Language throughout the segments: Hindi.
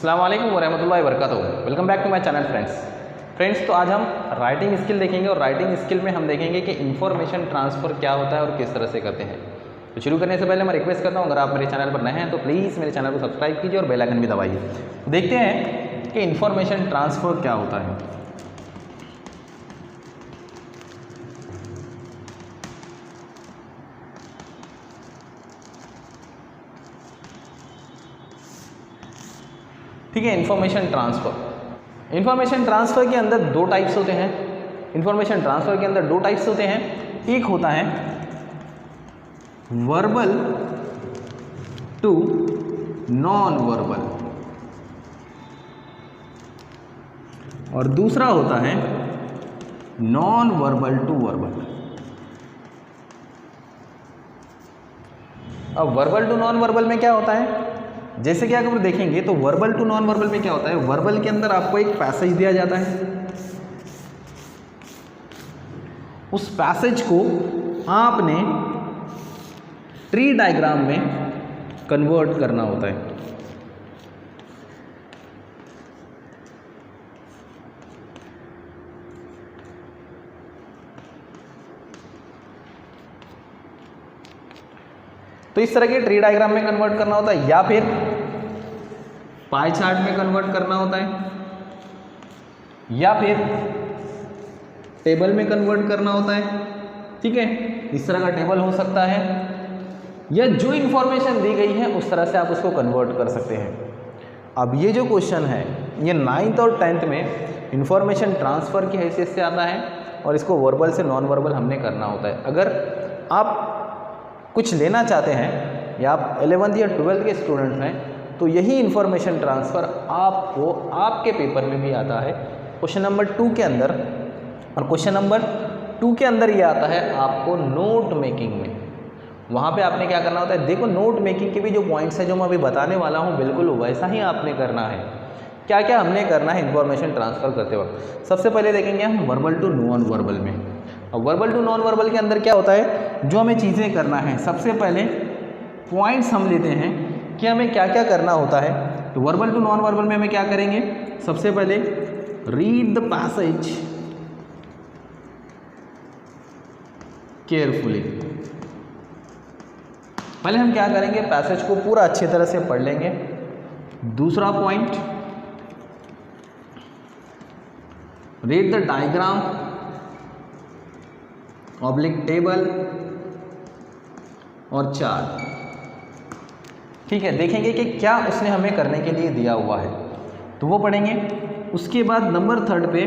अस्सलाम वालेकुम वरहमतुल्लाहि वबरकातुहू। Welcome back to my channel friends. तो आज हम राइटिंग स्किल देखेंगे और राइटिंग स्किल में हम देखेंगे कि इन्फॉर्मेशन ट्रांसफ़र क्या होता है और किस तरह से करते हैं। तो शुरू करने से पहले मैं रिक्वेस्ट करता हूँ, अगर आप मेरे चैनल पर नए हैं तो प्लीज़ मेरे चैनल को सब्सक्राइब कीजिए और बेल आइकन भी दबाइए। देखते हैं कि इन्फॉर्मेशन ट्रांसफ़र क्या होता है। ठीक है, इन्फॉर्मेशन ट्रांसफ़र के अंदर दो टाइप्स होते हैं। इन्फॉर्मेशन ट्रांसफ़र के अंदर दो टाइप्स होते हैं। एक होता है वर्बल टू नॉन वर्बल और दूसरा होता है नॉन वर्बल टू वर्बल। अब वर्बल टू नॉन वर्बल में क्या होता है, जैसे कि अगर देखेंगे तो वर्बल टू नॉन वर्बल में क्या होता है, वर्बल के अंदर आपको एक पैसेज दिया जाता है, उस पैसेज को आपने ट्री डायग्राम में कन्वर्ट करना होता है। तो इस तरह के ट्री डायग्राम में कन्वर्ट करना होता है या फिर पाई चार्ट में कन्वर्ट करना होता है या फिर टेबल में कन्वर्ट करना होता है। ठीक है, इस तरह का टेबल हो सकता है या जो इंफॉर्मेशन दी गई है उस तरह से आप उसको कन्वर्ट कर सकते हैं। अब ये जो क्वेश्चन है ये 9th और 10th में इंफॉर्मेशन ट्रांसफ़र की हैसियत से आता है और इसको वर्बल से नॉन वर्बल हमने करना होता है। अगर आप कुछ लेना चाहते हैं या आप 11th या 12th के स्टूडेंट्स हैं तो यही इन्फॉर्मेशन ट्रांसफ़र आपको आपके पेपर में भी आता है क्वेश्चन नंबर 2 के अंदर। और क्वेश्चन नंबर 2 के अंदर ये आता है आपको नोट मेकिंग में। वहाँ पे आपने क्या करना होता है, देखो नोट मेकिंग के भी जो पॉइंट्स हैं जो मैं अभी बताने वाला हूँ बिल्कुल वैसा ही आपने करना है। क्या क्या हमने करना है इन्फॉर्मेशन ट्रांसफ़र करते वक्त। सबसे पहले देखेंगे हम वर्बल टू नॉन वर्बल में। और वर्बल टू नॉन वर्बल के अंदर क्या होता है, जो हमें चीज़ें करना है, सबसे पहले पॉइंट्स हम लेते हैं कि हमें क्या क्या करना होता है। तो वर्बल टू नॉन वर्बल में हमें क्या करेंगे, सबसे पहले रीड द पैसेज केयरफुली। पहले हम क्या करेंगे, पैसेज को पूरा अच्छी तरह से पढ़ लेंगे। दूसरा point, read the diagram oblique table और चार्ट। ठीक है, देखेंगे कि क्या उसने हमें करने के लिए दिया हुआ है तो वो पढ़ेंगे। उसके बाद नंबर 3 पे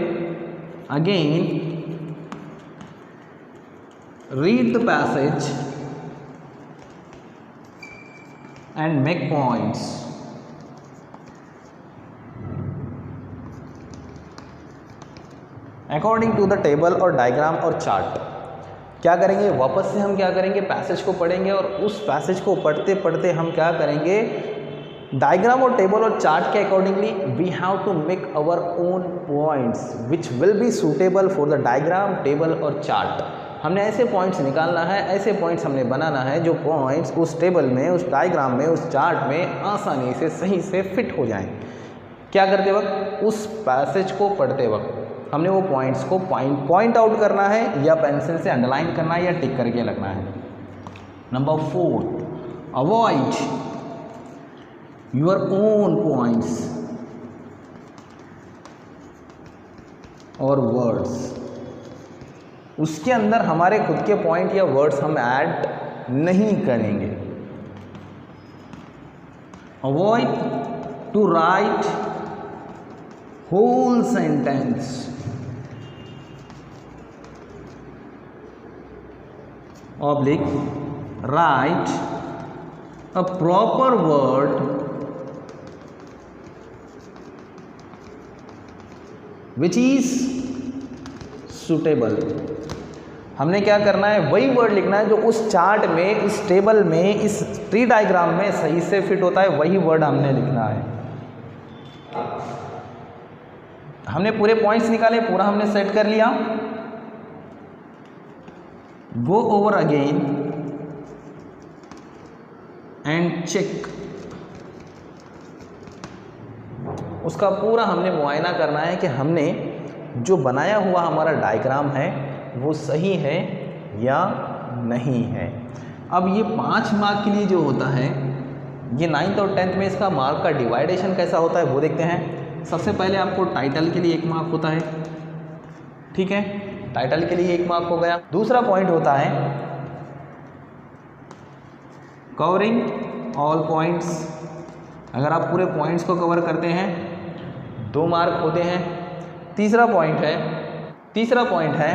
again read the passage and make points. According to the table और डायग्राम और चार्ट। क्या करेंगे, वापस से हम क्या करेंगे, पैसेज को पढ़ेंगे और उस पैसेज को पढ़ते पढ़ते हम क्या करेंगे, डायग्राम और टेबल और चार्ट के accordingly we have to make our own points which will be suitable for the diagram, table और चार्ट। हमने ऐसे पॉइंट्स निकालना है, ऐसे पॉइंट्स हमने बनाना है जो पॉइंट्स उस टेबल में, उस डायग्राम में, उस चार्ट में आसानी से सही से फिट हो जाएं। क्या करते वक्त, उस पैसेज को पढ़ते वक्त हमने वो पॉइंट्स को पॉइंट आउट करना है या पेंसिल से अंडरलाइन करना है या टिक करके लगना है। Number 4, avoid your own points और वर्ड्स। उसके अंदर हमारे खुद के पॉइंट या वर्ड्स हम ऐड नहीं करेंगे। Avoid to write whole sentence oblique write a proper word which is suitable। हमने क्या करना है, वही वर्ड लिखना है जो उस चार्ट में, इस टेबल में, इस ट्री डायग्राम में सही से फिट होता है, वही वर्ड हमने लिखना है। हमने पूरे पॉइंट्स निकाले, पूरा हमने सेट कर लिया। Go over again and check उसका पूरा हमने मुआयना करना है कि हमने जो बनाया हुआ हमारा डायग्राम है वो सही है या नहीं है। अब ये 5 मार्क के लिए जो होता है, ये 9th और 10th में इसका मार्क का डिवाइडेशन कैसा होता है वो देखते हैं। सबसे पहले आपको टाइटल के लिए 1 मार्क होता है, ठीक है, टाइटल के लिए 1 मार्क हो गया। दूसरा पॉइंट होता है कवरिंग ऑल पॉइंट्स, अगर आप पूरे पॉइंट्स को कवर करते हैं 2 मार्क होते हैं। तीसरा पॉइंट है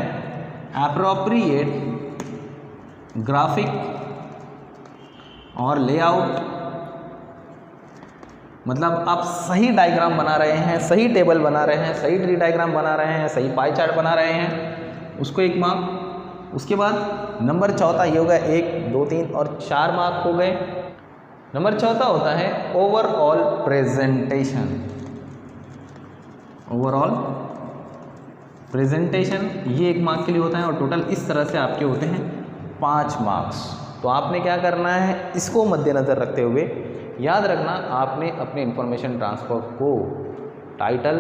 एप्रोप्रिएट ग्राफिक और लेआउट, मतलब आप सही डायग्राम बना रहे हैं, सही टेबल बना रहे हैं, सही ट्री डायग्राम बना रहे हैं, सही पाई चार्ट बना रहे हैं, उसको 1 मार्क। उसके बाद नंबर चौथा ये हो गया, 1 2 3 और 4 मार्क हो गए। नंबर चौथा होता है ओवरऑल प्रेजेंटेशन। ओवरऑल प्रेजेंटेशन ये 1 मार्क के लिए होता है और टोटल इस तरह से आपके होते हैं 5 मार्क्स। तो आपने क्या करना है, इसको मद्देनज़र रखते हुए याद रखना, आपने अपने इंफॉर्मेशन ट्रांसफ़र को टाइटल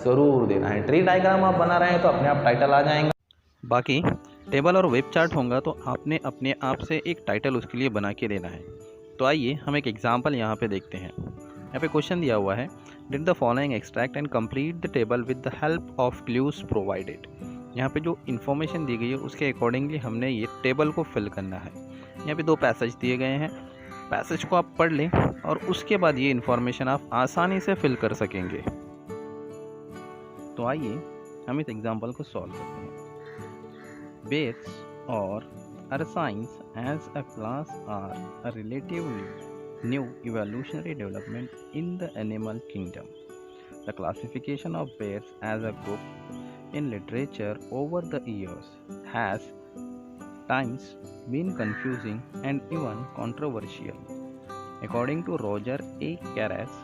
ज़रूर देना है। ट्री डायग्राम आप बना रहे हैं तो अपने आप टाइटल आ जाएगा। बाकी टेबल और वेब चार्ट होगा तो आपने अपने आप से एक टाइटल उसके लिए बना के देना है। तो आइए हम एक एग्जांपल यहाँ पे देखते हैं। यहाँ पे क्वेश्चन दिया हुआ है, did the following extract and complete the table with the help of clues provided. यहाँ पे जो इन्फॉर्मेशन दी गई है उसके अकॉर्डिंगली हमने ये टेबल को फिल करना है। यहाँ पे 2 पैसेज दिए गए हैं, पैसेज को आप पढ़ लें और उसके बाद ये इन्फॉर्मेशन आप आसानी से फिल कर सकेंगे। तो आइए हम इस एग्जांपल को सॉल्व करते हैं। Bears or ursines as a class are a relatively new evolutionary development in the animal kingdom. The classification of bears as a group in literature over the years has times been confusing and even controversial. According to Roger A. Caras,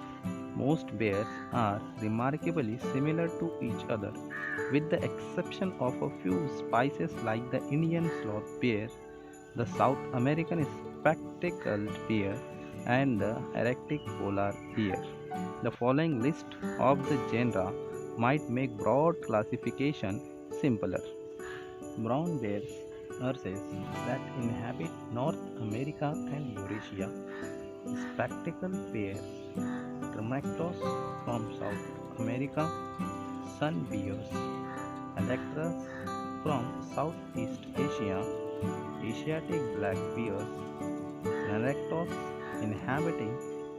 most bears are remarkably similar to each other, with the exception of a few species like the Indian sloth bear, the South American spectacled bear, and the Arctic polar bear. The following list of the genera might make broad classification simpler. Brown bears, ursus, that inhabit North America and Eurasia. Spectacled bears, Dermactos from South America. Sun bears, Electras from Southeast Asia. Asiatic black bears, Naractos inhabiting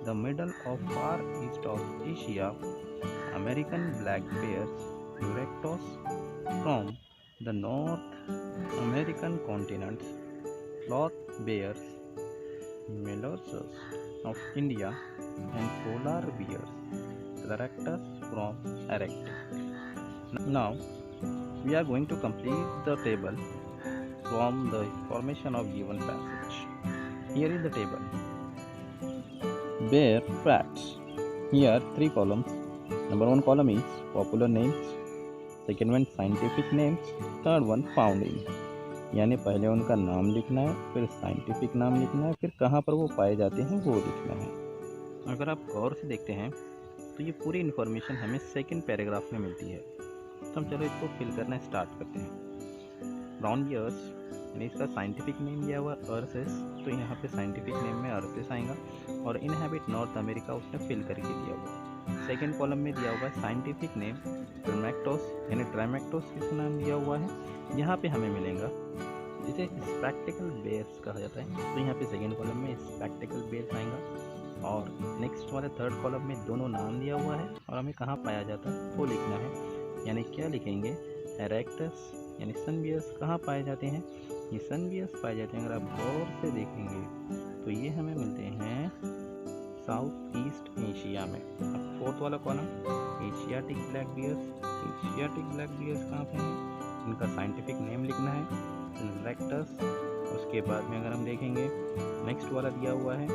the middle of far east of Asia. American black bears, Erectos from the North American continents. Sloth bears, Melursus of India, and polar bears, Laractus from Arctic. Now we are going to complete the table from the information of given passage. Here is the table. Bear facts. Here 3 columns. Number 1 column is popular names, second one scientific names, third one found in. यानी पहले उनका नाम लिखना है, फिर साइंटिफिक नाम लिखना है, फिर कहाँ पर वो पाए जाते हैं वो लिखना है। अगर आप गौर से देखते हैं तो ये पूरी इन्फॉर्मेशन हमें सेकंड पैराग्राफ में मिलती है। तो हम चलो इसको फिल करना स्टार्ट करते हैं। ब्राउन बियर्स, यानी इसका साइंटिफिक नेम दिया हुआ अर्सेस, तो यहाँ पे साइंटिफिक नेम में अर्सेस आएगा और इनहैबिट नॉर्थ अमेरिका उसने फिल करके दिया हुआ। सेकेंड कॉलम में दिया हुआ है साइंटिफिक नेम ट्रैमेक्टोस, यानी ट्रैमेक्टोस किसका नाम दिया हुआ है, यहाँ पे हमें मिलेगा जिसे स्पेक्टिकल बेयर्स कहा जाता है। तो यहाँ पे सेकेंड कॉलम में स्पेक्टिकल बेयर्स आएगा और नेक्स्ट वाले थर्ड कॉलम में दोनों नाम दिया हुआ है और हमें कहाँ पाया जाता है वो लिखना है। यानी क्या लिखेंगे, एरेक्टस यानी सन बियर्स कहाँ पाए जाते हैं, ये सन बियर्स पाए जाते हैं। अगर आप गौर से देखेंगे तो ये हमें मिलते हैं साउथ ईस्ट एशिया में। अब फोर्थ वाला column Asiatic black bears, Asiatic black bears कहाँ पे हैं, इनका साइंटिफिक नेम लिखना है रेक्टस। उसके बाद में अगर हम देखेंगे नेक्स्ट वाला दिया हुआ है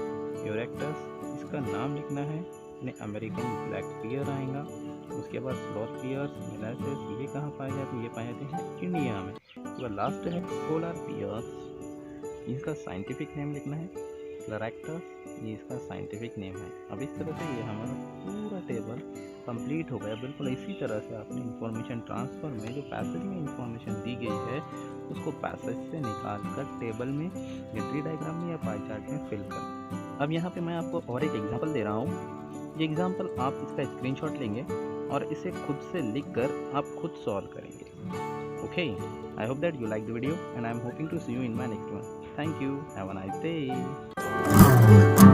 यूरेक्टस, इसका नाम लिखना है, यानी अमेरिकन ब्लैक बियर आएगा। उसके बाद स्लॉथ बियर्स, मिलासेस, ये कहाँ पाए जाते हैं, ये पाए जाते हैं इंडिया में। उसके बाद लास्ट है पोलर बियर्स, इसका साइंटिफिक नेम लिखना है क्लैरेक्टस, ये इसका साइंटिफिक नेम है। अब इस तरह से ये हमारा पूरा टेबल कंप्लीट हो गया। बिल्कुल इसी तरह से आपने इंफॉर्मेशन ट्रांसफ़र में जो पैसेज में इंफॉर्मेशन दी गई है उसको पैसेज से निकाल कर टेबल में या ट्री डायग्राम में या पाई चार्ट में फिल कर। अब यहाँ पे मैं आपको और एक एग्जांपल दे रहा हूँ। ये एग्जांपल आप इसका स्क्रीनशॉट लेंगे और इसे खुद से लिख कर आप खुद सॉल्व करेंगे। Okay, I hope that you like the video and I am hoping to see you in my next one. Thank you, have a nice day.